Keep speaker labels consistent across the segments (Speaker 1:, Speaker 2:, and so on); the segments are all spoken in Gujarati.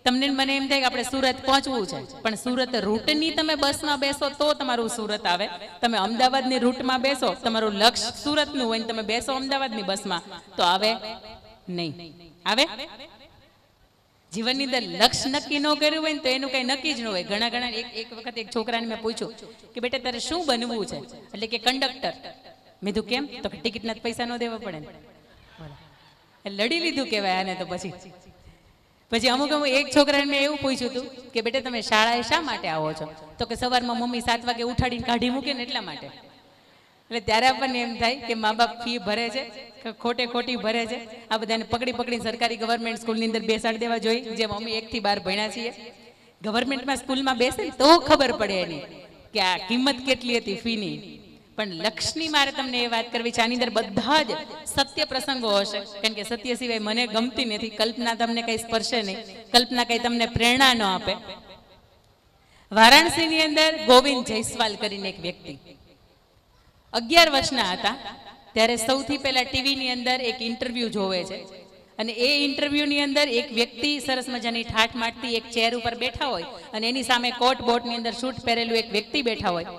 Speaker 1: તમને મને એમ થાય કે આપણે સુરત પહોંચવું છે, પણ સુરત રૂટની તમે બસમાં બેસો તો તમારું સુરત આવે. તમે અમદાવાદની રૂટમાં બેસો, તમારું લક્ષ્ય સુરતનું હોય ને તમે બેસો અમદાવાદની બસમાં, તો આવે નહીં. આવે? જીવનની અંદર લક્ષ્ય નક્કી ન કર્યું હોય ને તો એનું કઈ નક્કી જ ન હોય. ઘણા એક વખત એક છોકરાને મેં પૂછ્યું કે બેટા તારે શું બનવું છે, એટલે કે કંડક્ટર. મેં કીધું કેમ? તો ટિકિટના પૈસા ન દેવા પડે ને. લડી લીધું કેવાય આને. તો પછી અમુક એક છોકરાને મેં એવું પૂછ્યું હતું કે બેટા તમે શાળાએ શા માટે આવો છો? તો કે સવારમાં મમ્મી 7 વાગે ઉઠાડીને કાઢી મૂકે ને એટલા માટે. એટલે ત્યારે આપણને એમ થાય કે મા બાપ ફી ભરે છે, ખોટી ભરે છે. આ બધાને પકડી સરકારી ગવર્મેન્ટ સ્કૂલની અંદર બેસાડી દેવા જોઈએ, જે મમ્મી 1 થી 12 ભણ્યા છીએ. ગવર્મેન્ટમાં સ્કૂલમાં બેસે ને તો ખબર પડે એની કે આ કિંમત કેટલી હતી ફીની. પણ લક્ષ્યની મારે તમને એ વાત કરવી છે. આની અંદર બધા જ સત્ય પ્રસંગો હશે, કારણ કે સત્ય સિવાય મને ગમતી નથી. કલ્પના તમને કઈ સ્પર્શે નહીં, કલ્પના કઈ તમને પ્રેરણા ન આપે. વારાણસીની અંદર ગોવિંદ જયસ્વાલ કરીને એક વ્યક્તિ 11 વર્ષના હતા ત્યારે સૌથી પહેલા ટીવીની અંદર એક ઇન્ટરવ્યુ જોવે છે, અને એ ઇન્ટરવ્યુની અંદર એક વ્યક્તિ સરસ મજાની ઠાઠ માટતી એક ચેર ઉપર બેઠા હોય અને એની સામે કોટ બોટની અંદર શૂટ પહેરેલું એક વ્યક્તિ બેઠા હોય.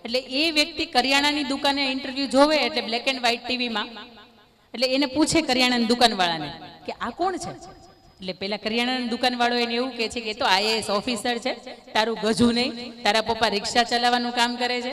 Speaker 1: એટલે એ વ્યક્તિ કરિયાણાની દુકાને ઇન્ટરવ્યુ જોવે, એટલે બ્લેક એન્ડ વ્હાઇટ ટીવીમાં. એટલે એને પૂછે કરિયાણાની દુકાનવાળાને કે આ કોણ છે? એટલે પેલા કરિયાણાની દુકાનવાળો એને એવું કહે છે કે એ તો IAS ઓફિસર છે, તારું ગજુ નહીં, તારા પપ્પા રિક્ષા ચલાવવાનું કામ કરે છે,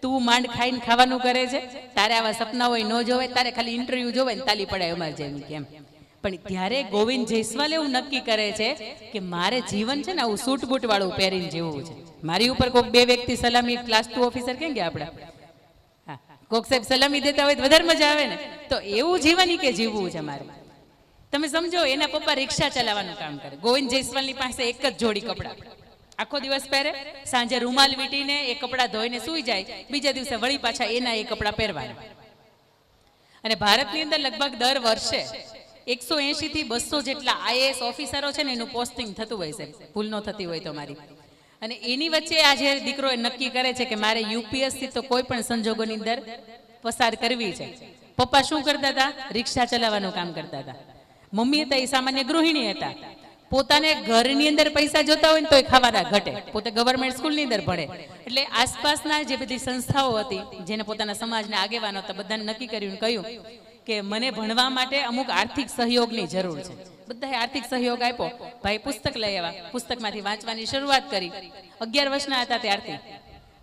Speaker 1: તું માંડ ખાઈને ખાવાનું કરે છે, તારે આવા સપના હોય ન જોવે, તારે ખાલી ઇન્ટરવ્યુ જોવે ને તાલી પડાય અમારે જેમ કેમ. પણ ત્યારે ગોવિંદ જયસ્વાલ એવું નક્કી કરે છે કે મારે જીવન છે ને આવું સૂટ બૂટ વાળું પહેરીને જીવવું છે. મારી ઉપર કોઈક 2 વ્યક્તિ સલામી, ક્લાસ 2 ઓફિસર કેમ કે આપણે કોક સાહેબ સલામી દેતા હોય તો વધારે મજા આવે ને. તો એવું જીવન કે જીવવું છે મારે. તમે સમજો, એના પપ્પા રિક્ષા ચલાવવાનું કામ કરે. ગોવિંદ જયસ્વાલની પાસે એક જ જોડી કપડા, આખો દિવસ પહેરે, સાંજે રૂમાલ વીટીને એ કપડા ધોઈને સૂઈ જાય, બીજા દિવસે વળી પાછા એના એ કપડા પહેરવાના. અને ભારતની અંદર લગભગ દર વર્ષે 180 થી 200 જેટલા IAS ઓફિસરો છે ને એનું પોસ્ટિંગ થતું હોય છે, ભૂલ ન થતી હોય તો મારી. અને એની વચ્ચે આ જે દીકરો નક્કી કરે છે કે મારે UPSC તો કોઈ પણ સંજોગોની અંદર પસાર કરવી છે. પપ્પા શું કરતા હતા? રિક્ષા ચલાવવાનું કામ કરતા હતા. મમ્મી હતા એ સામાન્ય ગૃહિણી હતા. પોતાને ઘરની અંદર પૈસા જોતા હોય ને તોય ખાવાના ઘટે. પોતે ગવર્મેન્ટ સ્કૂલની અંદર ભણે. એટલે આસપાસના જે બધી સંસ્થાઓ હતી, જેને પોતાના સમાજના આગેવાનો હતા, બધાને નક્કી કર્યું, કહ્યું કે મને ભણવા માટે અમુક આર્થિક સહયોગની જરૂર છે. બધાએ આર્થિક સહયોગ આપ્યો. ભાઈ પુસ્તક લઈ આવ્યા, પુસ્તકમાંથી વાંચવાની શરૂઆત કરી. 11 વર્ષના હતા ત્યારથી.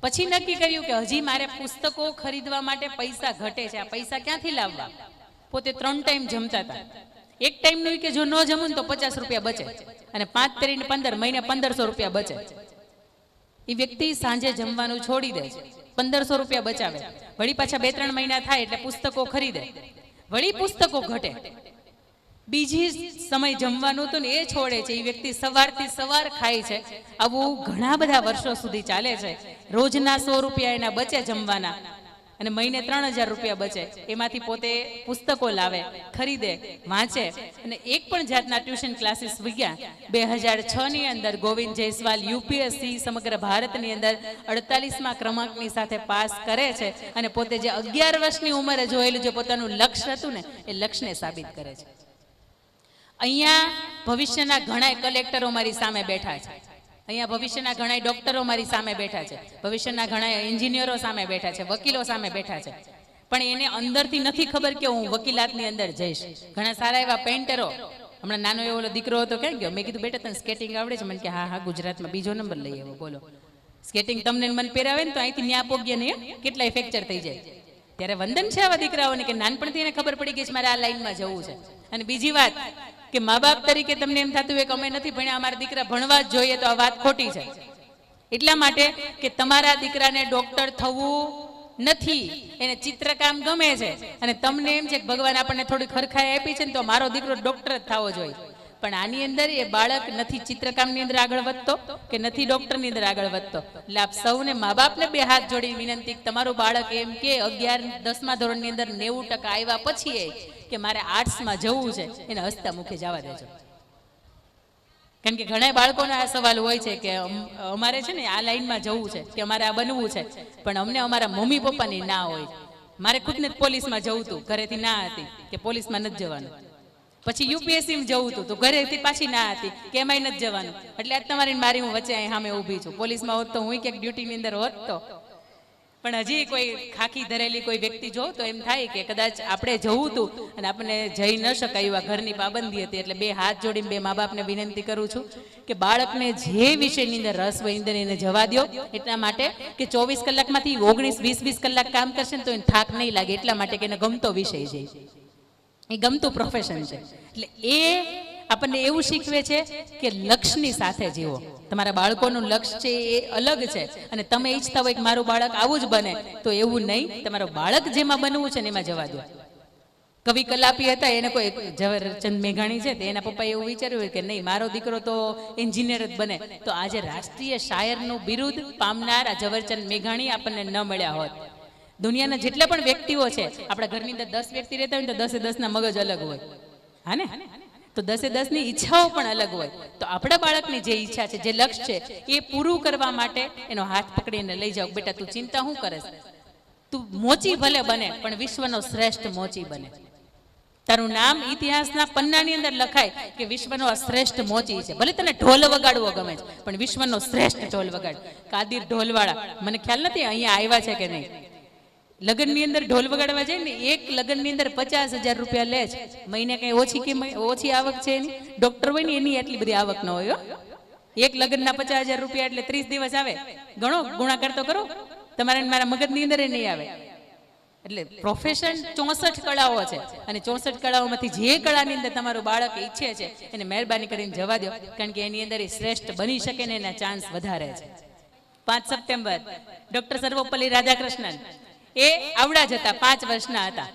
Speaker 1: પછી નક્કી કર્યું કે હજી મારે પુસ્તકો ખરીદવા માટે પૈસા ઘટે છે, આ પૈસા ક્યાંથી લાવવા? પોતે 3 ટાઈમ જમતા હતા. એક ટાઈમનું કે જો ન જમું તો 50 રૂપિયા બચે, અને 5 તરીને 15 મહિને 1500 રૂપિયા બચે. એ વ્યક્તિ સાંજે જમવાનું છોડી દે છે, 1500 રૂપિયા બચાવે. વળી પાછા 2-3 મહિના થાય એટલે પુસ્તકો ખરીદે, વળી પુસ્તકો ઘટે. બીજી સમય જમવાનું હતું ને એ છોડે છે. એ વ્યક્તિ સવારથી સવાર ખાય છે. આવું ઘણા બધા વર્ષો સુધી ચાલે છે. રોજના 100 રૂપિયા એના બચે જમવાના, અને મહિને 3000 રૂપિયા બચે. એમાંથી પોતે પુસ્તકો લાવે, ખરીદે, વાંચે, અને એક પણ જાતના ટ્યુશન ક્લાસીસ વગ્યા. 2006 ની અંદર ગોવિંદ જયસ્વાલ UPSC સમગ્ર ભારતની અંદર 48મા ક્રમાંકની સાથે પાસ કરે છે, અને પોતે જે 11 વર્ષની ઉંમરે જોયેલું જે પોતાનું લક્ષ્ય હતું ને એ લક્ષ્યને સાબિત કરે છે. અહીંયા ભવિષ્યના ઘણા કલેક્ટરો મારી સામે બેઠા છે. અહીંયા ભવિષ્યના ઘણા ડોક્ટરો મારી સામે બેઠા છે. ભવિષ્યના ઘણા એન્જિનિયરો સામે બેઠા છે, વકીલો સામે બેઠા છે. પણ એને અંદરથી નથી ખબર કે હું વકીલાતની અંદર જઈશ. ઘણા સારા એવા પેન્ટરો, હમણાં નાનો એવો દીકરો હતો, ક્યાં ગયો? મેં કીધું બેટા તને સ્કેટિંગ આવડે છે? મને કે હા ગુજરાતમાં 2જો નંબર લઈ આવ્યો. બોલો, સ્કેટિંગ તમને મને પહેરાવે ને તો અહીંથી ન્યા પોગ્યા નહીં, કેટલાય ફ્રેક્ચર થઈ જાય. ત્યારે વંદન છે આવા દીકરાઓને કે નાનપણથી એને ખબર પડી ગઈ છે મારે આ લાઈનમાં જવું છે. અને બીજી વાત કે મા બાપ તરીકે તમને એમ થતું હોય કે અમે નથી ભણ્યા, અમારા દીકરા ભણવા જ જોઈએ, તો આ વાત ખોટી છે. એટલા માટે કે તમારા દીકરાને ડોક્ટર થવું નથી, એને ચિત્રકામ ગમે છે, અને તમને એમ છે કે ભગવાન આપણને થોડી ખરખાઈ આપી છે ને તો મારો દીકરો ડોક્ટર જ થવો જોઈએ. પણ આની અંદર એ બાળક નથી ચિત્રકામની અંદર આગળ વધતો કે નથી ડોક્ટરની અંદર આગળ વધતો. એટલે આપ સૌને મા બાપને 2 હાથ જોડી વિનંતી, તમારું બાળક એમ કે 11-10મા ધોરણની અંદર 90% આવ્યા પછી કે મારે આર્ટ્સમાં જવું છે, એને હસતા મુખે જવા દેજો. કારણ કે ઘણા બાળકોનો આ સવાલ હોય છે કે અમારે છે ને આ લાઈનમાં જવું છે, કે અમારે આ બનવું છે, પણ અમને અમારા મમ્મી પપ્પાની ના હોય. મારે ખુદને પોલીસમાં જવું હતું, ઘરેથી ના હતી કે પોલીસમાં નથી જવાનું. પછી યુપીએસસી માં જવું હતું તો ઘરેથી પાછી ના હતી કે એમાંય નથી જવાનું, એટલે આજ તમારી મારી હું વચ્ચે અહીં સામે ઊભી છું. પોલીસમાં હોત તો હું ક્યાંક ડ્યુટીની અંદર હોત તો. પણ હજી કોઈ ખાખી ધરેલી કોઈ વ્યક્તિ જો તો એમ થાય કે કદાચ આપણે જવું હતું અને આપણને જઈ ન શકાય એવા ઘરની પાબંદી હતી. એટલે બે હાથ જોડીને બે મા બાપને વિનંતી કરું છું કે બાળકને જે વિષયની અંદર રસ હોય અંદર એને જવા દો, એટલા માટે કે 24 કલાકમાંથી 19-20 કલાક કામ કરશે ને તો એને થાક નહીં લાગે, એટલા માટે કે એને ગમતો વિષય છે, એ ગમતું પ્રોફેશન છે. એટલે એ આપણને એવું શીખવે છે કે લક્ષ્યની સાથે જીવો. તમારા બાળકોનું લક્ષ્ય છે એ અલગ છે અને તમે ઈચ્છતા હોય કે મારું બાળક આવું જ બને તો એવું નહીં, તમારું બાળક જેમાં બનવું છે ને એમાં જવા દો. કવિ કલાપી હતા, એને કોઈ ઝવેરચંદ મેઘાણી છે, એના પપ્પાએ એવું વિચાર્યું કે નહીં મારો દીકરો તો એન્જિનિયર જ બને, તો આજે રાષ્ટ્રીય શાયરનું બિરુદ પામનાર આ ઝવેરચંદ મેઘાણી આપણને ન મળ્યા હોત. દુનિયાના જેટલા પણ વ્યક્તિઓ છે, આપણા ઘરની અંદર 10 વ્યક્તિ રહેતા હોય તો 10 ના મગજ અલગ હોય, હા ને, તો 10 ની ઈચ્છાઓ પણ અલગ હોય. તો આપણા બાળકની જે ઈચ્છા છે, જે લક્ષ્ય છે એ પૂરું કરવા માટે એનો હાથ પકડીને લઈ જાઓ. બેટા તું ચિંતા શું કરે છે, તું મોચી ભલે બને પણ વિશ્વનો શ્રેષ્ઠ મોચી બને. તારું નામ ઇતિહાસના પન્નાની અંદર લખાય કે વિશ્વનો આ શ્રેષ્ઠ મોચી છે. ભલે તને ઢોલ વગાડવો ગમે છે પણ વિશ્વનો શ્રેષ્ઠ ઢોલ વગાડ. કાદિર ઢોલવાળા, મને ખ્યાલ નથી અહીંયા આવ્યા છે કે નહીં, લગ્નની અંદર ઢોલ વગાડવા જાય ને એક લગ્નની અંદર 50,000 રૂપિયા લે છે. મહિને કઈ ઓછી આવક છે એની, ડોક્ટર હોય ને એની એટલી બધી આવક ન હોય. એક લગ્નના 50,000 રૂપિયા એટલે 30 દિવસ આવે. ગણો, ગુણાકાર તો કરો, તમારે મારા મગજની અંદર એ નહીં આવે. એટલે પ્રોફેશન 64 કળાઓ છે અને 64 કળાઓમાંથી જે કળાની અંદર તમારું બાળક ઈચ્છે છે એને મહેરબાની કરીને જવા દો, કારણ કે એની અંદર એ શ્રેષ્ઠ બની શકે ને એના ચાન્સ વધારે છે. 5 સપ્ટેમ્બર ડોક્ટર સર્વપલ્લી રાધાકૃષ્ણન એ આવડા જ હતા, 5 વર્ષના હતા.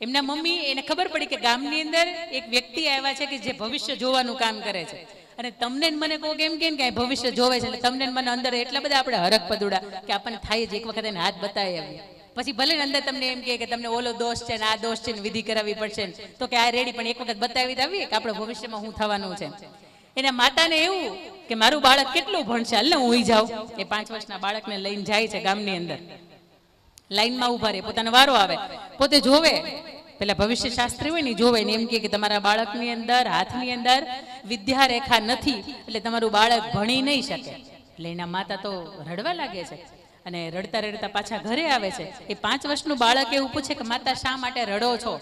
Speaker 1: એમના મમ્મી, એને ખબર પડી કે ગામની અંદર એક વ્યક્તિ આવ્યા છે કે જે ભવિષ્ય જોવાનું કામ કરે છે અને તમને મને કહો કેમ કે ભવિષ્ય જોવે છે, એટલે તમને મને અંદર એટલા બધા આપણે હરખ પદુડા કે આપણને થાય જ એક વખત એને હાથ બતાવી આવી. પછી ભલે અંદર તમને એમ કે તમને ઓલો દોષ છે ને આ દોષ છે ને વિધિ કરાવવી પડશે ને, તો કે આ રેડી, પણ એક વખત બતાવી આવીએ કે આપણે ભવિષ્યમાં શું થવાનું છે. એના માતાને એવું કે મારું બાળક કેટલું ભણશે, હાલ ને હું જાઉં. એ 5 વર્ષના બાળકને લઈને જાય છે ગામની અંદર, લાઈનમાં ઉભા રહે, પોતાનો વારો આવે, પોતે જોવે. પેલા ભવિષ્ય શાસ્ત્રી હોય ને જોવે ને એમ કે તમારા બાળકની અંદર હાથની અંદર વિદ્યા રેખા નથી એટલે તમારું બાળક ભણી નહીં શકે. એટલે એના માતા તો રડવા લાગે છે અને રડતા રડતા પાછા ઘરે આવે છે. એ 5 વર્ષનું બાળક એવું પૂછે કે માતા શા માટે રડો છો?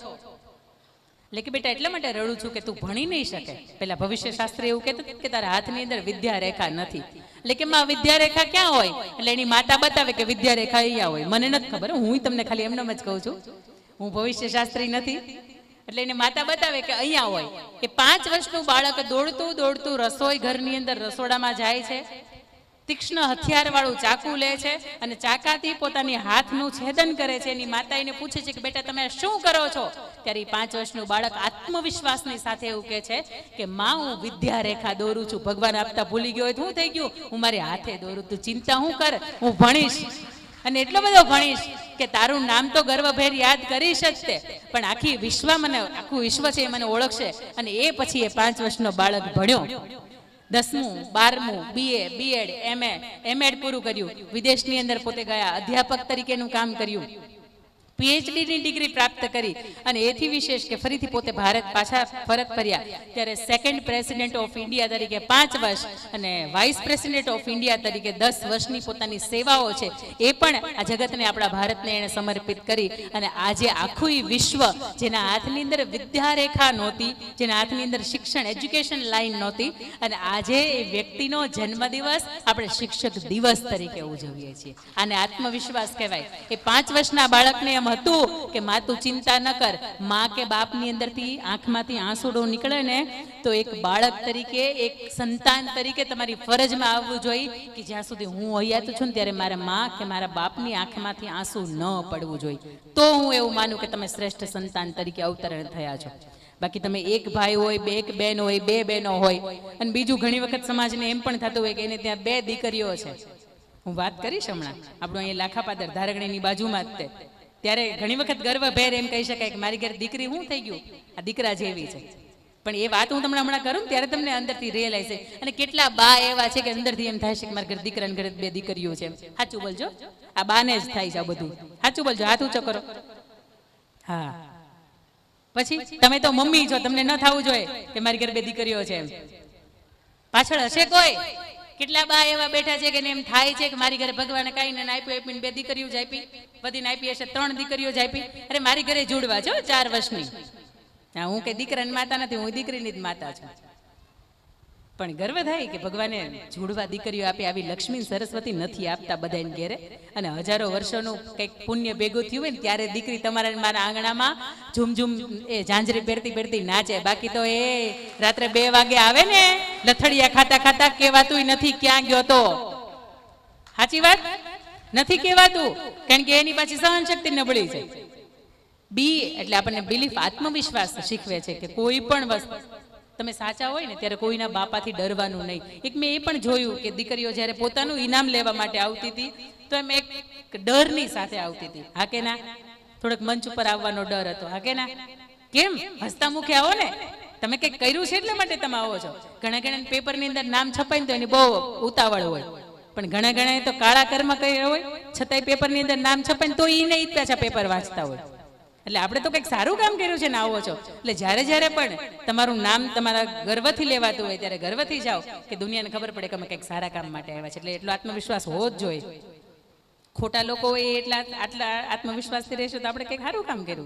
Speaker 1: એટલે કે બેટા એટલા માટે રડું છું કે તું ભણી નહીં શકે. પેલા ભવિષ્ય શાસ્ત્રી એવું કહેતું કે તારા હાથની અંદર વિદ્યા રેખા નથી. એટલે કે માં વિદ્યા રેખા ક્યાં હોય? એટલે એની માતા બતાવે કે વિદ્યા રેખા અહીંયા હોય. મને નથી ખબર, હું તમને ખાલી એમને જ કહું છું, હું ભવિષ્ય શાસ્ત્રી નથી. એટલે એને માતા બતાવે કે અહીંયા હોય. એ 5 વર્ષનું બાળક દોડતું દોડતું રસોઈ ઘરની અંદર રસોડામાં જાય છે, તીક્ષ્ણ હથિયાર વાળું ચાકુ લે છે અને ચાકાથી પોતાની હાથનું છેદન કરે છે. એની માતા એને પૂછે છે કે બેટા તમે શું કરો છો? ત્યારે 5 વર્ષનું બાળક આત્મવિશ્વાસની સાથે એવું કહે છે કે માં હું વિદ્યા રેખા દોરું છું. ભગવાન આપતા ભૂલી ગયો હોય તો શું થઈ ગયું, હું મારી હાથે દોરું, તું ચિંતા હું કર, હું ભણીશ અને એટલો બધો ભણીશ કે તારું નામ તો ગર્વભેર યાદ કરીશ જ તે, પણ આખું વિશ્વ છે એ મને ઓળખશે. અને એ પછી એ 5 વર્ષનો બાળક ભણ્યો, 10મું 12મું BA BEd MA MEd પૂરું કર્યું, વિદેશની અંદર પોતે ગયા, અધ્યાપક તરીકેનું કામ કર્યું, PhD ની ડિગ્રી પ્રાપ્ત કરી અને એથી વિશેષ કે ફરીથી પોતે ભારત પાછા પરત ફર્યા ત્યારે સેકન્ડ પ્રેસિડેન્ટ ઓફ ઇન્ડિયા તરીકે 5 વર્ષ અને વાઇસ પ્રેસિડેન્ટ ઓફ ઇન્ડિયા તરીકે 10 વર્ષની પોતાની સેવાઓ છે એ પણ આ જગતને, આપણા ભારતને એણે સમર્પિત કરી. અને આજે આખું વિશ્વ જેના હાથની અંદર વિદ્યા રેખા નહોતી, જેના હાથની અંદર શિક્ષણ એજ્યુકેશન લાઈન નહોતી, અને આજે એ વ્યક્તિનો જન્મદિવસ આપણે શિક્ષક દિવસ તરીકે ઉજવીએ છીએ. આને આત્મવિશ્વાસ કહેવાય. એ 5 વર્ષના બાળકને એમ હતું કે માં તું ચિંતા ન કર, માં કે બાપની અંદરથી આંખમાંથી આંસુડો નીકળે ને તો એક બાળક તરીકે, એક સંતાન તરીકે તમારી ફરજમાં આવવું જોઈએ કે જ્યાં સુધી હું હયાત છું ને ત્યારે મારા માં કે મારા બાપની આંખમાંથી આંસુ ન પડવું જોઈએ. તો હું એવું માનું કે તમે શ્રેષ્ઠ સંતાન તરીકે અવતરણ થયા છો. બાકી તમે એક ભાઈ હોય, એક બેન હોય, 2 બહેનો હોય, અને બીજું ઘણી વખત સમાજને એમ પણ થતું હોય કે એને ત્યાં 2 દીકરીઓ છે. હું વાત કરીશ હમણાં, આપણું અહીંયા લાખાપાદર ધારગણીની બાજુમાં જ તે, ત્યારે ઘણી વખત ગર્વભેર એમ કહી શકાય કે મારી ઘરે દીકરી શું થઈ ગયું, આ દીકરા જેવી છે. પણ એ વાત હું તમને હમણાં કરું ત્યારે તમને અંદરથી રિયલાઇઝ થાય. અને કેટલા બા એવા છે કે અંદરથી એમ થાય છે કે મારા ઘરે દીકરાને ઘરે 2 દીકરીઓ છે. સાચું બોલજો, આ બાને જ થાય છે આ બધું. સાચું બોલજો, હાથ ઊંચો કરો. હા, પછી તમે તો મમ્મી છો, તમને ન થવું જોઈએ કે મારી ઘરે 2 દીકરીઓ છે એમ. પાછળ હશે કોઈ? કેટલા બા એવા બેઠા છે કે એમ થાય છે કે મારી ઘરે ભગવાને કઈ ને આપ્યું આપીને 2 દીકરીઓ જ આપી, બધીને આપી હશે 3 દીકરીઓ જ આપી. અરે મારી ઘરે જોડવા છો 4 વર્ષની. હા, હું કઈ દીકરાની માતા નથી, હું દીકરીની જ માતા છું. પણ ગર્વ થાય કે ભગવાને જોડવા દીકરીઓ આપી. આવી લક્ષ્મી સરસ્વતી નથી આપતા બધાને ઘેરે. અને હજારો વર્ષોનું કંઈક પુણ્ય ભેગું થયું હોય ને ત્યારે દીકરી તમારા મારા આંગણામાં ઝૂમઝૂમ એ ઝાંઝરી પહેરતી પહેરતી નાચે. બાકી તો એ રાત્રે 2 વાગે આવે ને લથડિયા ખાતા ખાતા કહેવાતું નથી ક્યાં ગયો તો. સાચી વાત નથી કહેવાતું, કારણ કે એની પાછી સહન શક્તિ નબળી છે. બી એટલે આપણને બિલીફ, આત્મવિશ્વાસ શીખવે છે કે કોઈ પણ વસ્તુ તમે સાચા હોય ને ત્યારે કોઈના બાપાથી ડરવાનું નહીં. એક મેં એ પણ જોયું કે દીકરીઓ જ્યારે પોતાનું ઇનામ લેવા માટે આવતી હતી તો એમ એક ડરની સાથે આવતી હતી. હા કે ના? થોડોક મંચ ઉપર આવવાનો ડર હતો. હા કે ના? કેમ? હસતા મુખે આવો ને, તમે કંઈક કર્યું છે એટલા માટે તમે આવો છો. ઘણા ઘણા પેપરની અંદર નામ છપાય ને તો એની બહુ ઉતાવળ હોય, પણ ઘણા ઘણા તો કાળા કર્મ કર્યા હોય છતાંય પેપરની અંદર નામ છપાય ને તો એને જ પાછા પેપર વાંચતા હોય. એટલે આપણે તો કંઈક સારું કામ કર્યું છે ને આવો છો. એટલે જ્યારે જ્યારે પણ તમારું નામ તમારા ગર્વથી લેવાતું હોય ત્યારે ગર્વથી જાઓ કે દુનિયાને ખબર પડે કે અમે કંઈક સારા કામ માટે આવ્યા છે. એટલે એટલો આત્મવિશ્વાસ હોવો જ જોઈએ. ખોટા લોકો એ આટલા આત્મવિશ્વાસથી રહેશે તો આપણે કંઈક સારું કામ કર્યું.